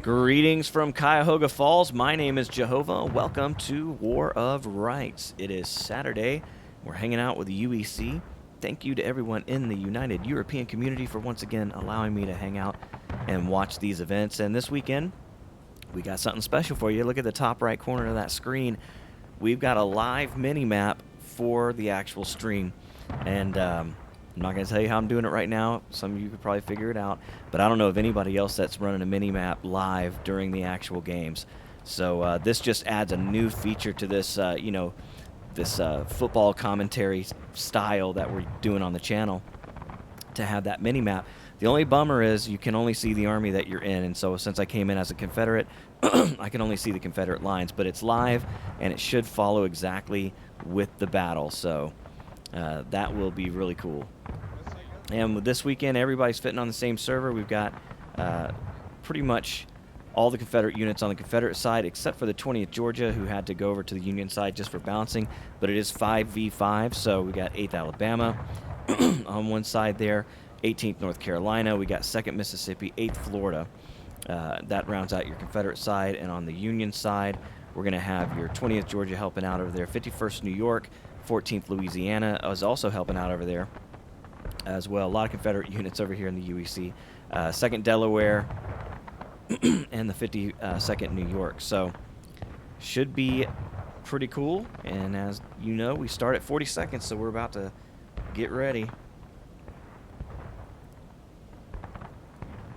Greetings from Cuyahoga Falls. My name is Jehovah. Welcome to War of Rights. It is Saturday. We're hanging out with the UEC. Thank you to everyone in the United European community for once again allowing me to hang out and watch these events. And this weekend, we got something special for you. Look at the top right corner of that screen. We've got a live mini-map for the actual stream. And I'm not going to tell you how I'm doing it right now. Some of you could probably figure it out. But I don't know of anybody else that's running a mini-map live during the actual games. So this just adds a new feature to this, this football commentary style that we're doing on the channel to have that mini-map. The only bummer is you can only see the army that you're in. And so since I came in as a Confederate, I can only see the Confederate lines. But it's live, and it should follow exactly with the battle. So that will be really cool. And with this weekend, everybody's fitting on the same server. We've got pretty much all the Confederate units on the Confederate side, except for the 20th Georgia, who had to go over to the Union side just for balancing. But it is 5v5, so we got 8th Alabama on one side there, 18th North Carolina. We got 2nd Mississippi, 8th Florida. That rounds out your Confederate side. And on the Union side, we're going to have your 20th Georgia helping out over there, 51st New York, 14th Louisiana is also helping out over there as well. A lot of Confederate units over here in the UEC. 2nd Delaware and the 52nd New York. So should be pretty cool. And as you know, we start at 40 seconds, so we're about to get ready.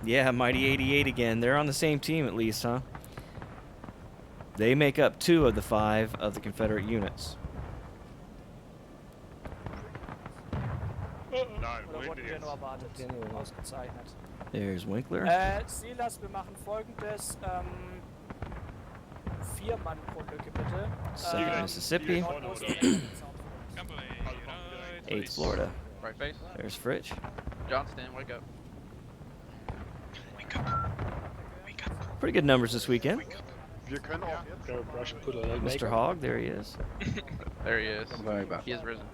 Yeah, Mighty 88 again. They're on the same team at least, huh? They make up 2 of the 5 of the Confederate units. There's Winkler. Silas, wir machen folgendes. 4 Mann pro Lücke, bitte. 2nd Mississippi. 8th Florida. Right face. There's Fritch. Johnston, wake up. Wake up. Wake up. Pretty good numbers this weekend. Mr. Mr. Hogg, there he is. There he is. He is risen.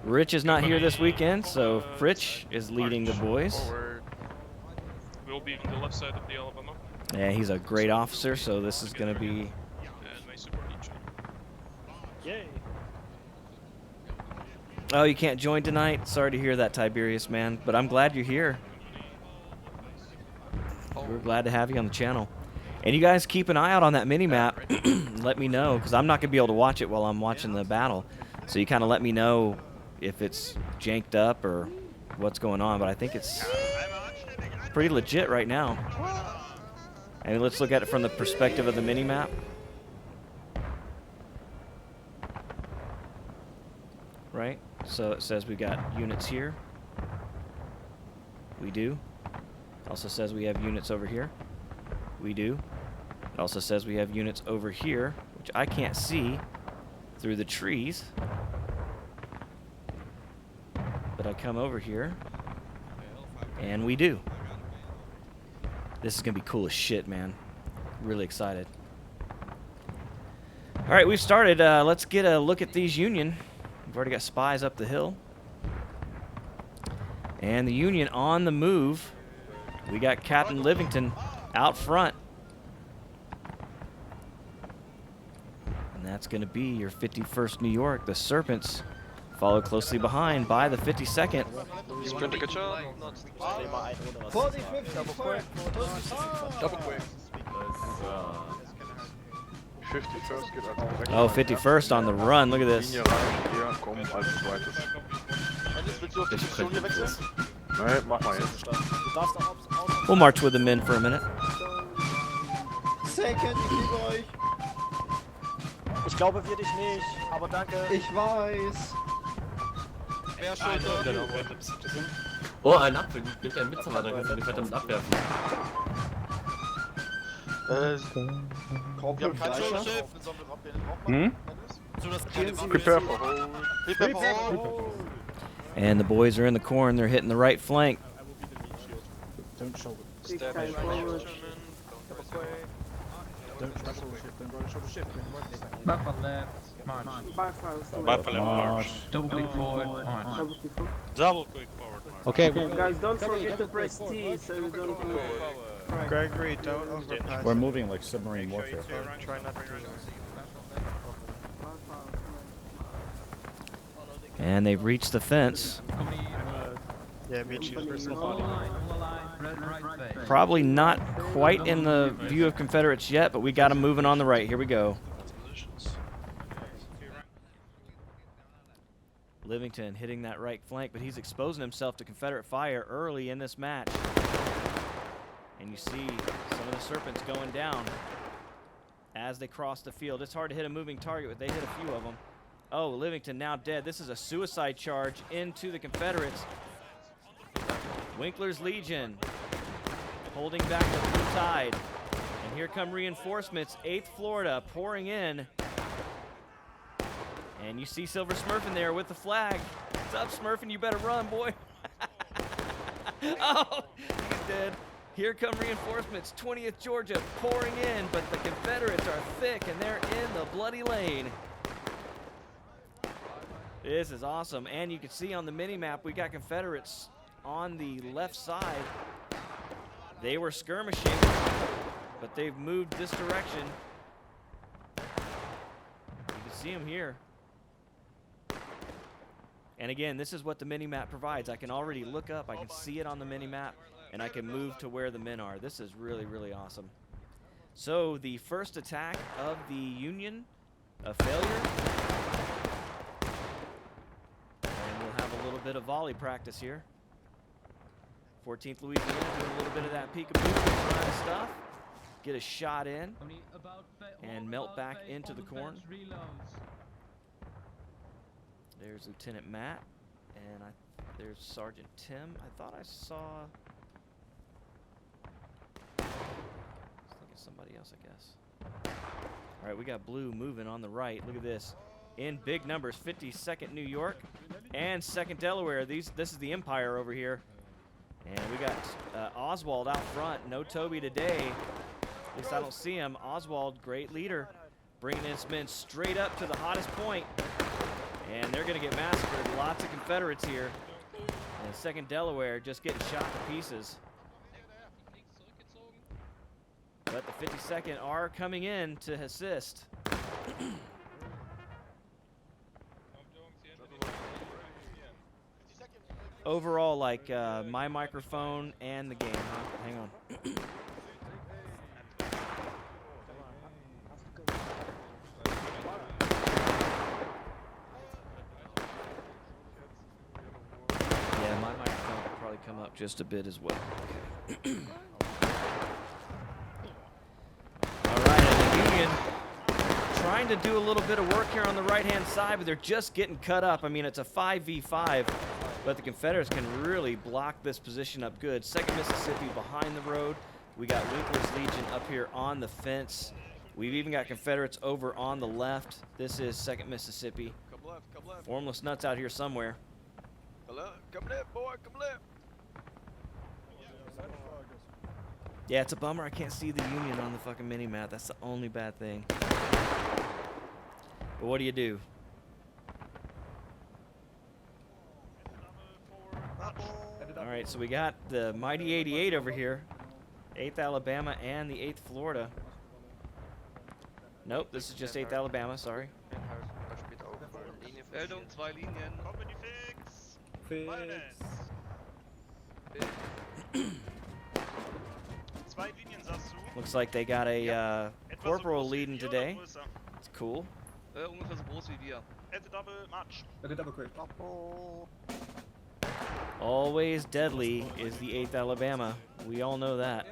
Rich is not here this weekend, so Fritch is leading the boys. Forward. We'll be on the left side of the Alabama. Yeah, he's a great officer, so this is going to be... And my support each other. Yay. Oh, you can't join tonight? Sorry to hear that, Tiberius, man. But I'm glad you're here. We're glad to have you on the channel. And you guys keep an eye out on that mini-map. Let me know, because I'm not going to be able to watch it while I'm watching the battle. So you kind of let me know if it's janked up or what's going on. But I think it's pretty legit right now. And let's look at it from the perspective of the mini-map. Right? So it says we got units here. We do. Also says we have units over here. We do. It also says we have units over here, which I can't see through the trees. But I come over here, and we do. This is going to be cool as shit, man. Really excited. All right, we've started. Let's get a look at these Union. We've already got spies up the hill. And the Union on the move. We got Captain Livington out front. And that's going to be your 51st New York. The Serpents followed closely behind by the 52nd. Sprint, good shot. Double quick. 51st geht als direkt. Oh, 51st on the run. Look at this. Linie rein, hier, komm, als zweites. Willst du auf die Position hier wechseln? Nein, mach mal jetzt. We'll march with the men for a minute. Second, ich liebe euch. Ich glaube wir dich nicht, aber danke. Ich weiß. Wer schuld? Oh, ein Apfel. Nimmt einen mit, dann kannst du den damit abwerfen. Wir haben kein Schiff. Prepare for hold. Prepare for hold. And the boys are in the corn. They're hitting the right flank. Don't show it. Step Kein forward. Don't show the ship. Don't show the ship. Back on left. March. Back left march. Double click forward. March. Double quick forward march. Okay, Guys, don't forget to press T so you don't move. Gregory, don't overpass. We're moving like submarine warfare. Try not to. And they've reached the fence. Yeah, me too. Probably not quite in the view of Confederates yet, but we got them moving on the right. Here we go. Livington hitting that right flank, but he's exposing himself to Confederate fire early in this match. And you see some of the Serpents going down as they cross the field. It's hard to hit a moving target, but they hit a few of them. Oh, Livington now dead. This is a suicide charge into the Confederates. Winkler's Legion holding back the blue tide. And here come reinforcements. 8th Florida pouring in. And you see Silver Smurfing there with the flag. What's up, Smurfing? You better run, boy. Oh, he's dead. Here come reinforcements. 20th Georgia pouring in, but the Confederates are thick, and they're in the bloody lane. This is awesome. And you can see on the mini-map, we got Confederates on the left side. They were skirmishing, but they've moved this direction. You can see them here. And again, this is what the mini-map provides. I can already look up, I can see it on the mini-map, and I can move to where the men are. This is really, really awesome. So the first attack of the Union, a failure. And we'll have a little bit of volley practice here. 14th Louisiana doing a little bit of that peekaboo kind of stuff. Get a shot in and melt back into the corn. There's Lieutenant Matt, and there's Sergeant Tim. I thought I saw. I think it's somebody else, I guess. All right, we got blue moving on the right. Look at this. In big numbers, 52nd New York and 2nd Delaware. This is the Empire over here. And we got Oswald out front. No Toby today. At least I don't see him. Oswald, great leader, bringing his men straight up to the hottest point. And they're going to get massacred. Lots of Confederates here. And 2nd Delaware just getting shot to pieces. But the 52nd are coming in to assist. Overall, like my microphone and the game, huh? Hang on. Yeah, my microphone will probably come up just a bit as well. Okay. All right, and the Union trying to do a little bit of work here on the right-hand side, but they're just getting cut up. I mean, it's a 5v5. But the Confederates can really block this position up good. 2nd Mississippi behind the road. We got Winkler's Legion up here on the fence. We've even got Confederates over on the left. This is 2nd Mississippi. Come left. Formless Nuts out here somewhere. Come left, boy, come left. Yeah, it's a bummer I can't see the Union on the fucking mini-map. That's the only bad thing. But what do you do? All right, so we got the mighty 88 over here. 8th Alabama and the 8th Florida. Nope, this is just 8th Alabama, sorry. Meldung, 2 Linien. Company fix. Looks like they got a corporal leading today. It's cool. Ungefähr so groß wie wir. Always deadly is the 8th Alabama. We all know that.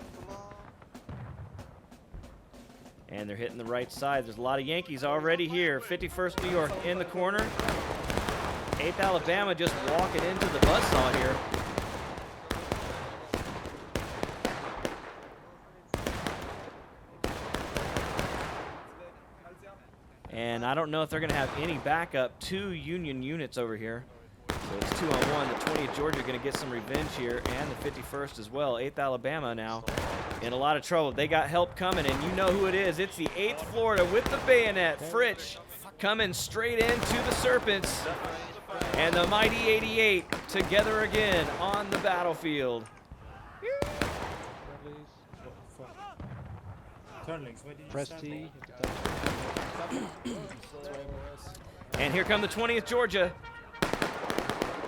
And they're hitting the right side. There's a lot of Yankees already here. 51st New York in the corner. 8th Alabama just walking into the buzzsaw here. And I don't know if they're going to have any backup. 2 Union units over here. So it's 2-on-1. The 20th Georgia going to get some revenge here, and the 51st as well. 8th Alabama now in a lot of trouble. They got help coming, and you know who it is. It's the 8th Florida with the bayonet. Fritsch coming straight into the Serpents. And the mighty 88 together again on the battlefield. Press T. And here come the 20th Georgia.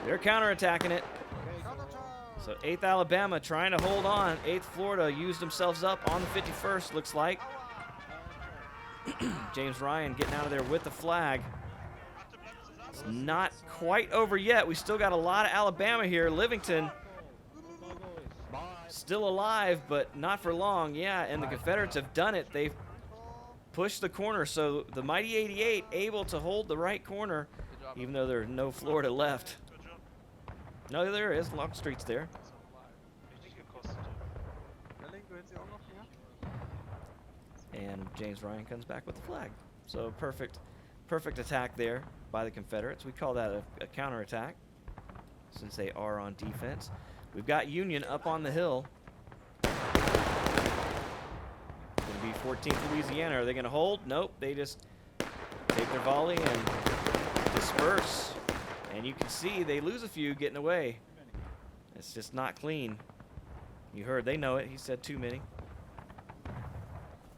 They're counterattacking it. So 8th Alabama trying to hold on. 8th Florida used themselves up on the 51st, looks like. James Ryan getting out of there with the flag. It's not quite over yet. We still got a lot of Alabama here. Livingston still alive, but not for long. Yeah, and the Confederates have done it. They've pushed the corner. So the mighty 88 able to hold the right corner, even though there's no Florida left. No, there is. Longstreet's there. And James Ryan comes back with the flag. So perfect attack there by the Confederates. We call that a counterattack since they are on defense. We've got Union up on the hill. Going to be 14th Louisiana. Are they going to hold? Nope. They just take their volley and disperse. And you can see they lose a few getting away. It's just not clean. You heard, they know it. He said too many.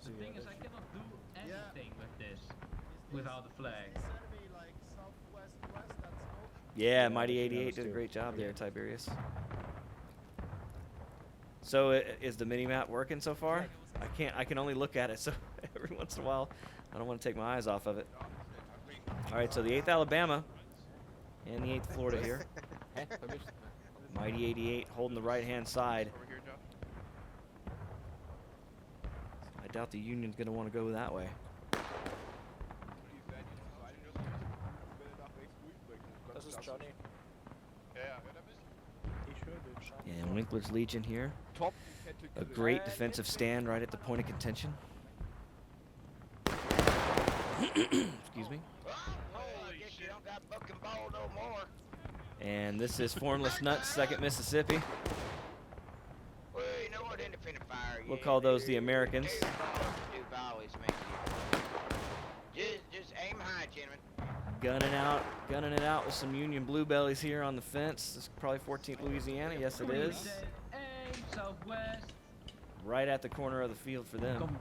The thing is, I cannot do anything with this without the flag. Yeah, Mighty 88 did a great job there, Tiberius. So is the mini-map working so far? I can only look at it, so every once in a while I don't want to take my eyes off of it. All right, so the 8th Alabama and the 8th Florida here. Mighty 88 holding the right-hand side. I doubt the Union's going to want to go that way. Das ist Johnny. And Winkler's Legion here. A great defensive stand right at the point of contention. Excuse me. And this is Formless Nuts, 2nd Mississippi. We'll call those the Americans. Just aim high, gentlemen. Gunning it out with some Union Bluebellies here on the fence. This is probably 14th Louisiana. Yes, it is. Southwest. Right at the corner of the field for them.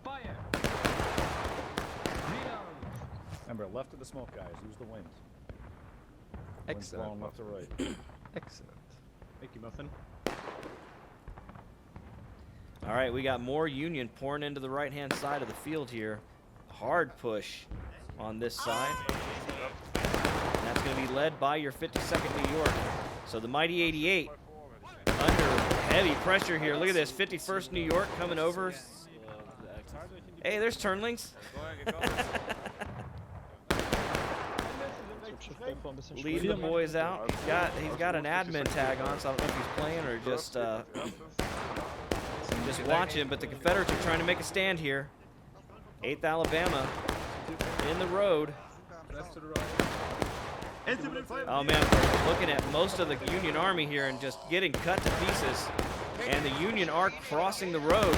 Fire. Remember, left of the smoke, guys. Use the wind. Wind's blowing left to right. Excellent. Thank you, Muffin. All right, we got more Union pouring into the right-hand side of the field here. Hard push on this side. And that's going to be led by your 52nd New York. So the Mighty 88 under heavy pressure here. Look at this, 51st New York coming over. Hey, there's Turnlings. Leading the boys out. He's got an admin tag on, so I don't know if he's playing or just watching. But the Confederates are trying to make a stand here. 8th Alabama in the road. Oh man, we're looking at most of the Union Army here and just getting cut to pieces. And the Union are crossing the road.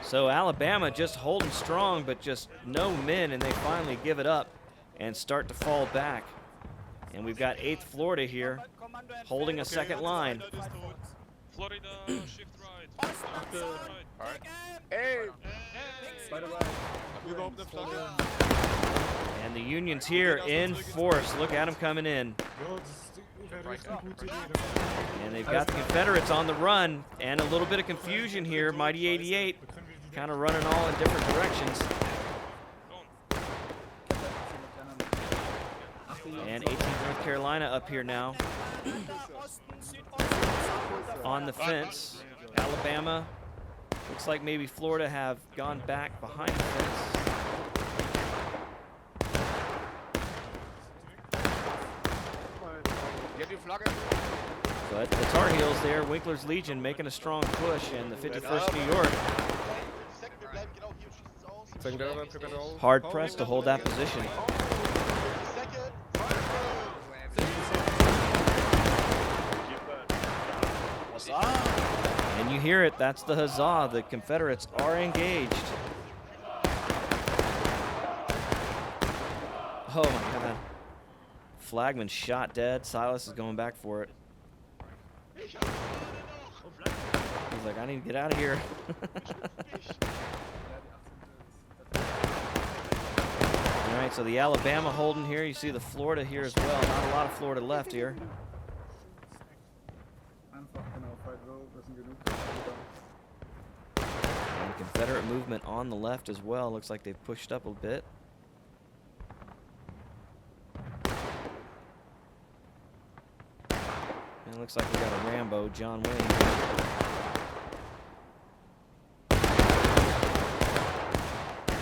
So Alabama just holding strong, but just no men, and they finally give it up and start to fall back. And we've got 8th Florida here holding a second line. Florida, shift right. Alright. Hey! And the Union's here in force. Look at them coming in. And they've got the Confederates on the run, and a little bit of confusion here. Mighty 88 kind of running all in different directions. And 18th North Carolina up here now on the fence. Alabama, looks like maybe Florida have gone back behind the fence. But the Tar Heels there, Winkler's Legion making a strong push, and the 51st New York hard pressed to hold that position. And you hear it, that's the huzzah. The Confederates are engaged. Oh my God. flagman shot dead. Silas is going back for it. He's like, I need to get out of here. All right, so the Alabama holding here. You see the Florida here as well. Not a lot of Florida left here. And Confederate movement on the left as well. Looks like they've pushed up a bit. And it looks like we got a Rambo, John Wayne.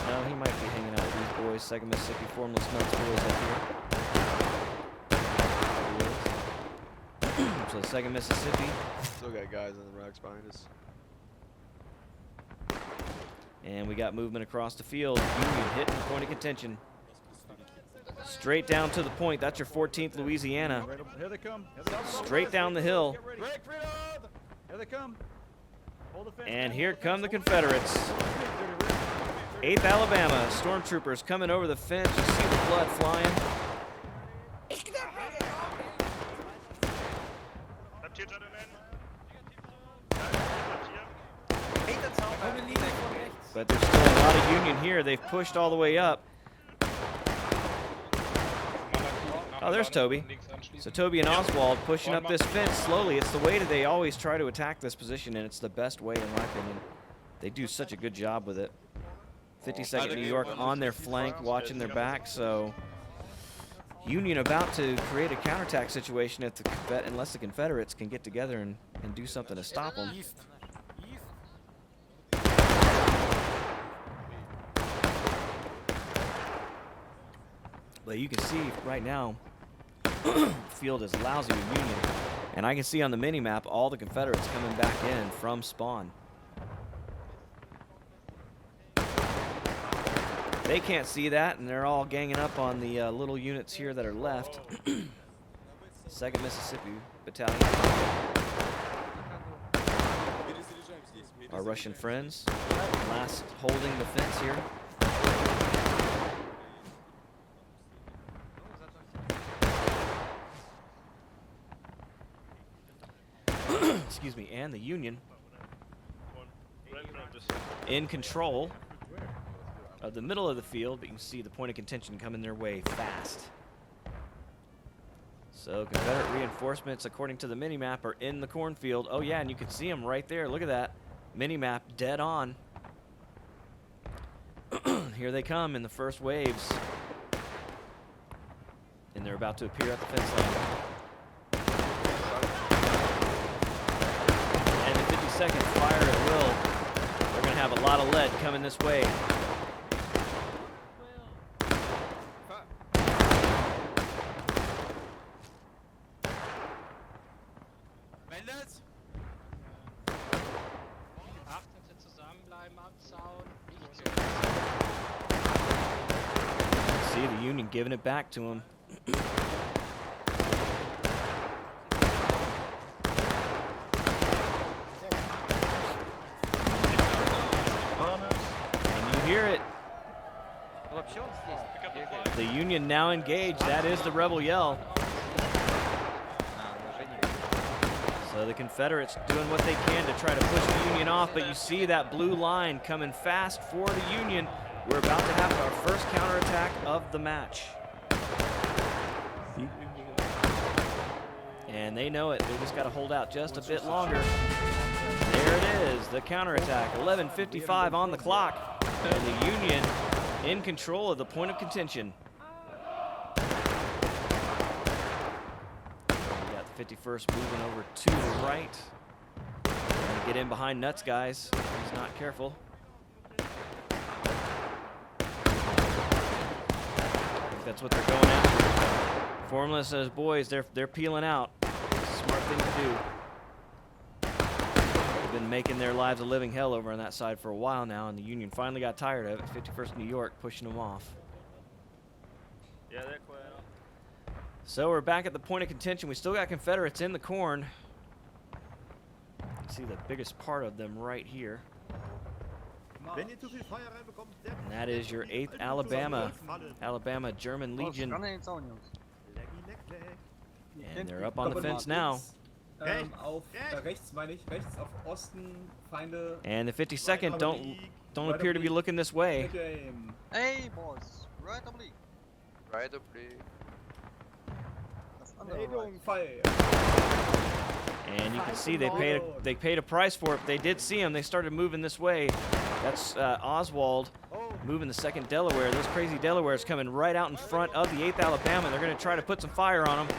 No, he might be hanging out with these boys. 2nd Mississippi Formless Nuts boys up here. So 2nd Mississippi. Still got guys in the rocks behind us. And we got movement across the field. Union hitting the point of contention. Straight down to the point. That's your 14th Louisiana. Here they come. Straight down the hill. Here they come. Hold the fence. And here come the Confederates. 8th Alabama. Stormtroopers coming over the fence. You see the blood flying. But there's still a lot of Union here. They've pushed all the way up. Oh, there's Toby. So Toby and Oswald pushing up this fence slowly. It's the way that they always try to attack this position, and it's the best way in my opinion. They do such a good job with it. 52nd New York on their flank, watching their back. So Union about to create a counterattack situation if unless the Confederates can get together and do something to stop them. But you can see right now, the field is lousy with Union. And I can see on the mini-map all the Confederates coming back in from spawn. They can't see that, and they're all ganging up on the little units here that are left. 2nd Mississippi Battalion. Our Russian friends. Last holding the fence here. Excuse me, and the Union in control of the middle of the field, but you can see the point of contention coming their way fast. So Confederate reinforcements, according to the mini-map, are in the cornfield. Oh yeah, and you can see them right there. Look at that mini-map, dead on. Here they come in the first waves. And they're about to appear at the fence line. And the 52nd fire at will. They're going to have a lot of lead coming this way. See the Union giving it back to them. And you hear it. The Union now engaged. That is the rebel yell. So the Confederates doing what they can to try to push the Union off, but you see that blue line coming fast for the Union. We're about to have our first counterattack of the match. And they know it. They just got to hold out just a bit longer. There it is, the counterattack. 11:55 on the clock. And the Union in control of the point of contention. We got the 51st moving over to the right. Trying to get in behind Nuts, guys. He's not careful. That's what they're going after. Formless and his boys, they're peeling out. Smart thing to do. They've been making their lives a living hell over on that side for a while now, and the Union finally got tired of it. 51st New York pushing them off. So we're back at the point of contention. We still got Confederates in the corn. You can see the biggest part of them right here. And that is your 8th Alabama German Legion. And they're up on the fence now. Auf rechts meine ich, rechts auf Osten, Feinde. And the 52nd don't appear to be looking this way. Hey, boys. Right oblique. Right oblique. And you can see they paid a price for it. They did see him. They started moving this way. That's Oswald moving the 2nd Delaware. Those crazy Delawares coming right out in front of the 8th Alabama. They're going to try to put some fire on them.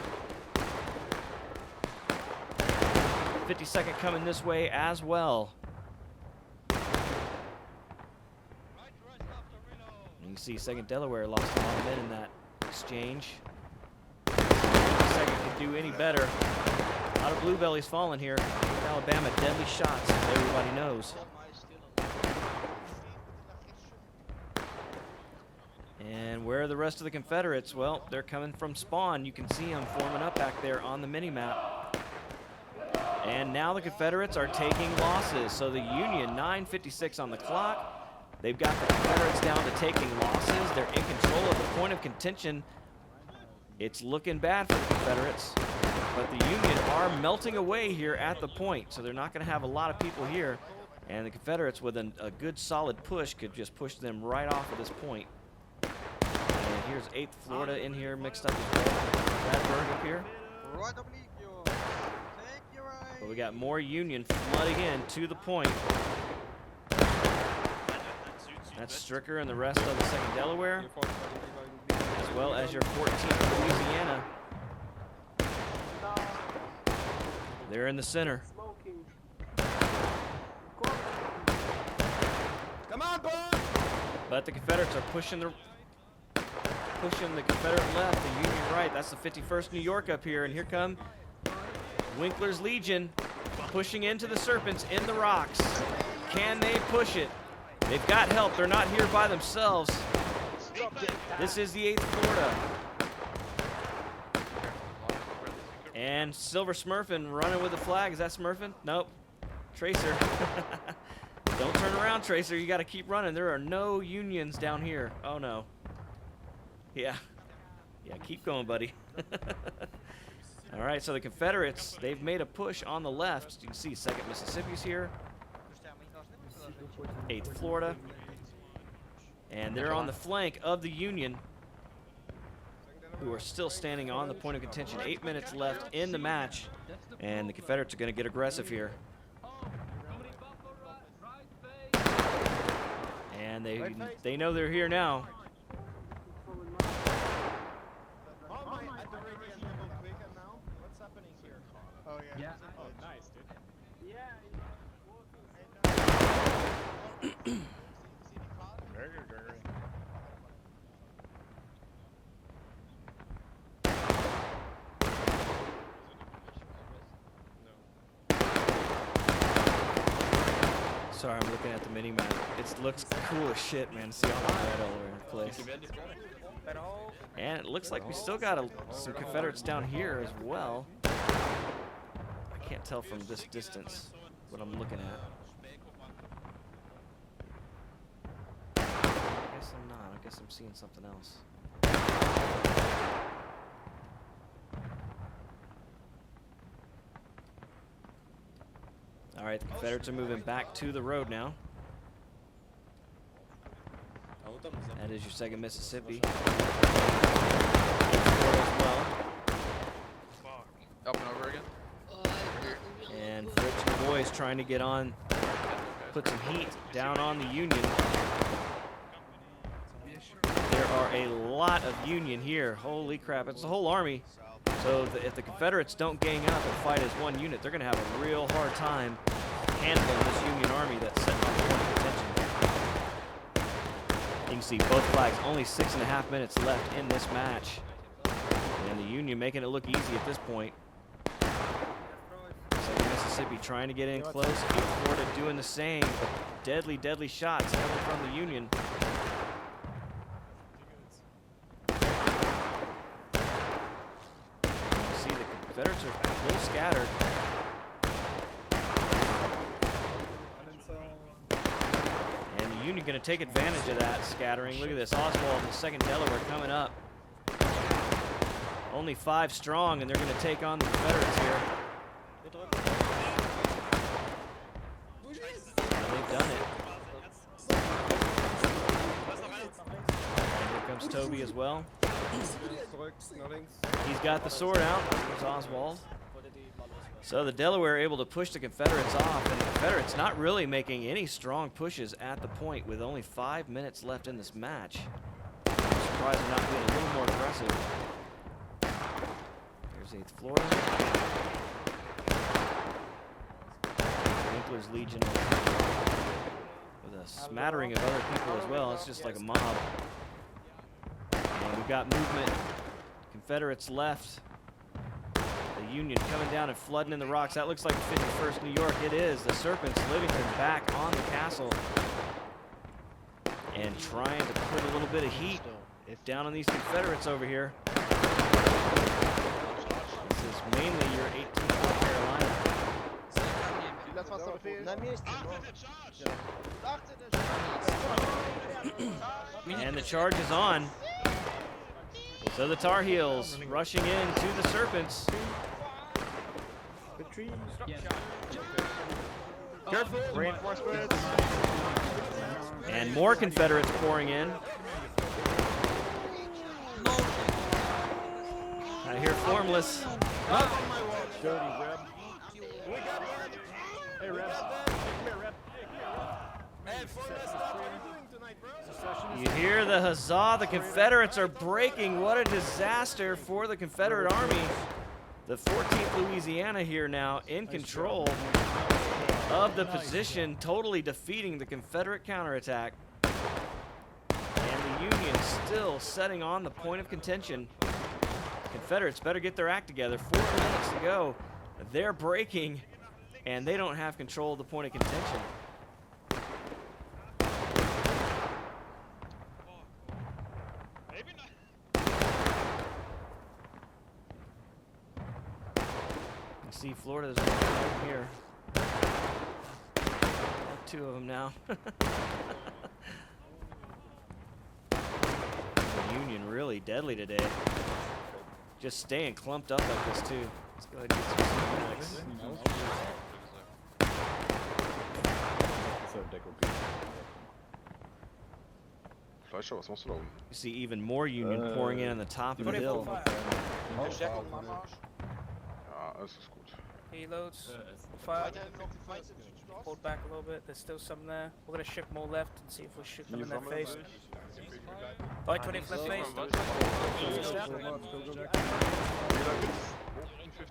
52nd coming this way as well. You can see 2nd Delaware lost a lot of men in that exchange. 2nd can do any better. A lot of blue bellies falling here. 8th Alabama, deadly shots, as everybody knows. And where are the rest of the Confederates? Well, they're coming from spawn. You can see them forming up back there on the mini-map. And now the Confederates are taking losses. So the Union, 9:56 on the clock. They've got the Confederates down to taking losses. They're in control of the point of contention. It's looking bad for the Confederates. But the Union are melting away here at the point. So they're not going to have a lot of people here. And the Confederates, with a good solid push, could just push them right off of this point. And here's 8th Florida in here mixed up as well. Bradburg up here. Right oblique, yo. Take your right. But we got more Union flooding in to the point. That's Stricker and the rest of the 2nd Delaware, as well as your 14th Louisiana. They're in the center. Come on, boy! But the Confederates are pushing the Confederate left, the Union right. That's the 51st New York up here, and here come Winkler's Legion pushing into the Serpents in the rocks. Can they push it? They've got help. They're not here by themselves. This is the 8th Florida. And Silver Smurfin running with the flag. Is that Smurfin? Nope. Tracer. Don't turn around, Tracer. You got to keep running. There are no Unions down here. Oh, no. Yeah. Yeah, keep going, buddy. All right, so the Confederates, they've made a push on the left. You can see 2nd Mississippi's here. 8th Florida. And they're on the flank of the Union, who are still standing on the point of contention. 8 minutes left in the match, and the Confederates are going to get aggressive here. And they know they're here now. Oh, yeah. Oh, nice, dude. Very good, Gregory. Sorry, I'm looking at the mini-map. It looks cool as shit, man. See all the red all over the place. And it looks like we still got some Confederates down here as well. I can't tell from this distance what I'm looking at. I guess I'm not. I guess I'm seeing something else. All right, the Confederates are moving back to the road now. That is your 2nd Mississippi. As well. Up and over again. And Fritz and boys trying to get on, put some heat down on the Union. There are a lot of Union here. Holy crap, it's the whole army. So if the Confederates don't gang up and fight as one unit, they're going to have a real hard time handling this Union army that's sitting on the point of contention. You can see both flags, only 6.5 minutes left in this match. And the Union making it look easy at this point. 2nd Mississippi trying to get in close. 8th Florida doing the same. Deadly, deadly shots coming from the Union. You see the Confederates are a little scattered. And the Union going to take advantage of that scattering. Look at this, Oswald and the 2nd Delaware coming up. Only 5 strong, and they're going to take on the Confederates here. They've done it. And here comes Toby as well. He's got the sword out. There's Oswald. So the Delaware able to push the Confederates off, and the Confederates not really making any strong pushes at the point with only 5 minutes left in this match. I'm surprised they're not being a little more aggressive. Here's 8th Florida. Winkler's Legion with a smattering of other people as well. It's just like a mob. And we've got movement. Confederates left. The Union coming down and flooding in the rocks. That looks like 51st New York. It is. The Serpents, Livingston back on the castle. And trying to put a little bit of heat down on these Confederates over here. This is mainly your 18th North Carolina. And the charge is on. So the Tar Heels rushing in to the Serpents. Careful. Reinforcements. And more Confederates pouring in. I hear Formless. Hey, Reb. You hear the huzzah. The Confederates are breaking. What a disaster for the Confederate Army. The 14th Louisiana here now in control of the position, totally defeating the Confederate counterattack. And the Union still setting on the point of contention. Confederates better get their act together. 4 minutes to go. They're breaking, and they don't have control of the point of contention. Maybe not. You can see Florida's right here. 2 of them now. The Union really deadly today. Just staying clumped up like this too. Let's go ahead and get some cinematics. Fleischer, was machst du da oben? You see even more Union pouring in on the top of the hill. Ja, es ist gut. Heloads, fire. Hold back a little bit, there's still some there. We're gonna shift more left and see if we shoot them in their face. By 20th left face.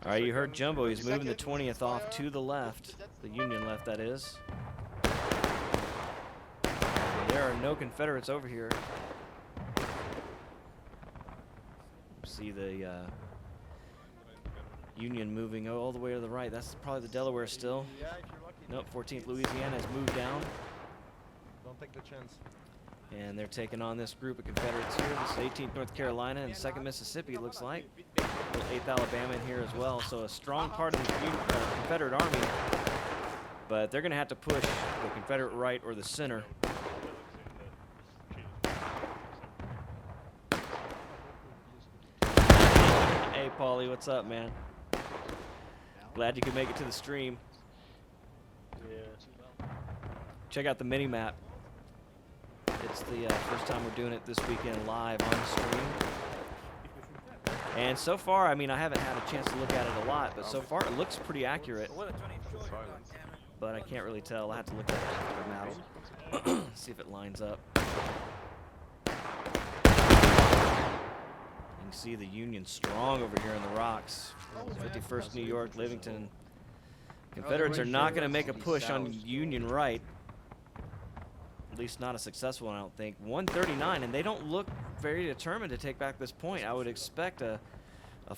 Alright, you heard Jumbo. He's moving the 20th off to the left. The Union left, that is. There are no Confederates over here. See the Union moving all the way to the right. That's probably the Delaware still. Nope, 14th Louisiana has moved down. Don't take the chance. And they're taking on this group of Confederates here. This is 18th North Carolina and 2nd Mississippi, it looks like. 8th Alabama in here as well. So a strong part of the Confederate Army. But they're going to have to push the Confederate right or the center. Hey, Paulie, what's up, man? Glad you could make it to the stream. Check out the mini map. It's the first time we're doing it this weekend live on the stream. And so far, I mean, I haven't had a chance to look at it a lot, but so far it looks pretty accurate. But I can't really tell. I'll have to look at it after the battle. See if it lines up. You can see the Union strong over here in the rocks. 51st New York, Livingston. Confederates are not going to make a push on Union right. At least not a successful one, I don't think. 139, and they don't look very determined to take back this point. I would expect a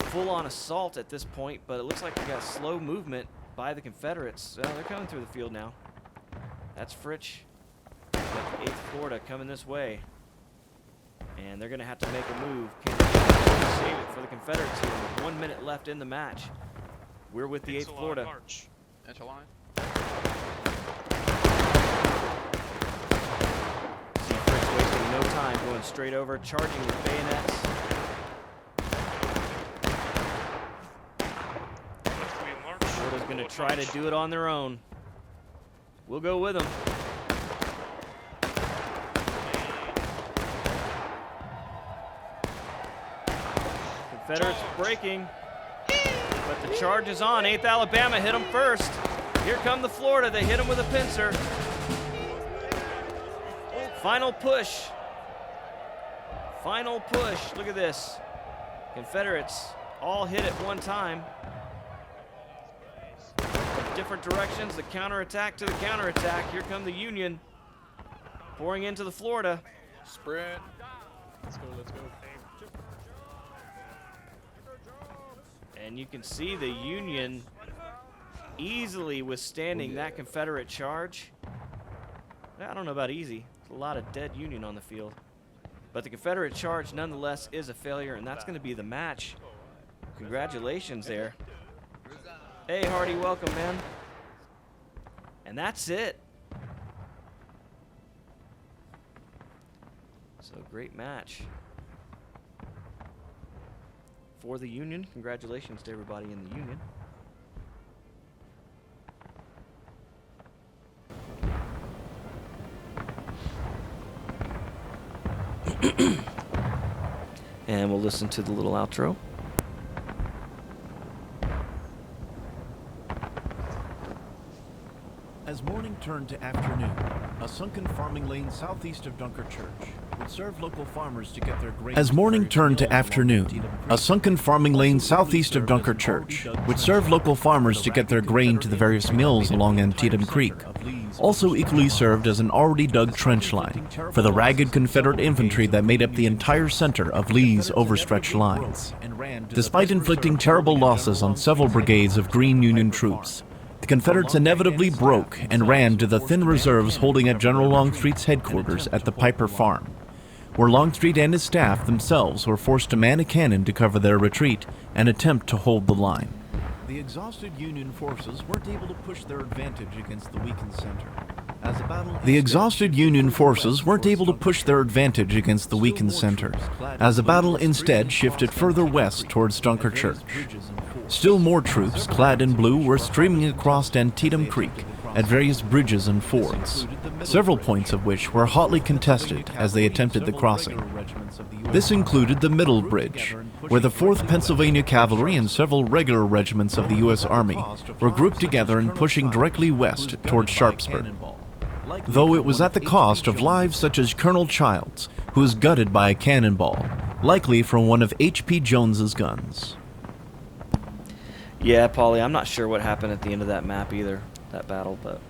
full-on assault at this point, but it looks like we got slow movement by the Confederates. Well, they're coming through the field now. That's Fritsch. Got the 8th Florida coming this way. And they're going to have to make a move. Can they save it for the Confederates here with 1 minute left in the match? We're with the 8th Florida. Enter line. See Fritz wasting no time, going straight over, charging with bayonets. try to do it on their own. We'll go with them. Confederates breaking, but the charge is on. 8th Alabama hit them first. Here come the Florida. They hit them with a pincer. Final push. Final push. Look at this. Confederates all hit at one time. Different directions, the counterattack to the counterattack. Here come the Union pouring into the Florida. Sprint. Let's go, let's go. And you can see the Union easily withstanding that Confederate charge. I don't know about easy. There's a lot of dead Union on the field. But the Confederate charge nonetheless is a failure, and that's going to be the match. Congratulations there. Hey, Hardy, welcome, man. And that's it. So, great match for the Union. Congratulations to everybody in the Union. And we'll listen to the little outro. As morning turned to afternoon, a sunken farming lane southeast of Dunkerchurch would serve local farmers to get their grain. As morning turned to afternoon, a sunken farming lane southeast of Dunkerchurch would serve local farmers to get their grain to the various mills along Antietam Creek. Also equally served as an already dug trench line for the ragged Confederate infantry that made up the entire center of Lee's overstretched lines. Despite inflicting terrible losses on several brigades of Green Union troops, the Confederates inevitably broke and ran to the thin reserves holding at General Longstreet's headquarters at the Piper Farm, where Longstreet and his staff themselves were forced to man a cannon to cover their retreat and attempt to hold the line. The exhausted Union forces weren't able to push their advantage against the weakened center. As a battle instead shifted further west towards Dunkerchurch. Still more troops, clad in blue, were streaming across Antietam Creek at various bridges and fords, several points of which were hotly contested as they attempted the crossing. This included the Middle Bridge, where the 4th Pennsylvania Cavalry and several regular regiments of the U.S. Army were grouped together and pushing directly west towards Sharpsburg, though it was at the cost of lives such as Colonel Childs, who was gutted by a cannonball, likely from one of H.P. Jones's guns. Yeah, Paulie, I'm not sure what happened at the end of that map either, that battle, but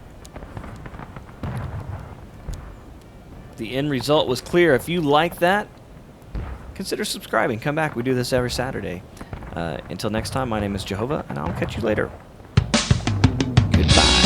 the end result was clear. If you like that, consider subscribing. Come back. We do this every Saturday. Until next time, my name is Jehovah, and I'll catch you later. Goodbye.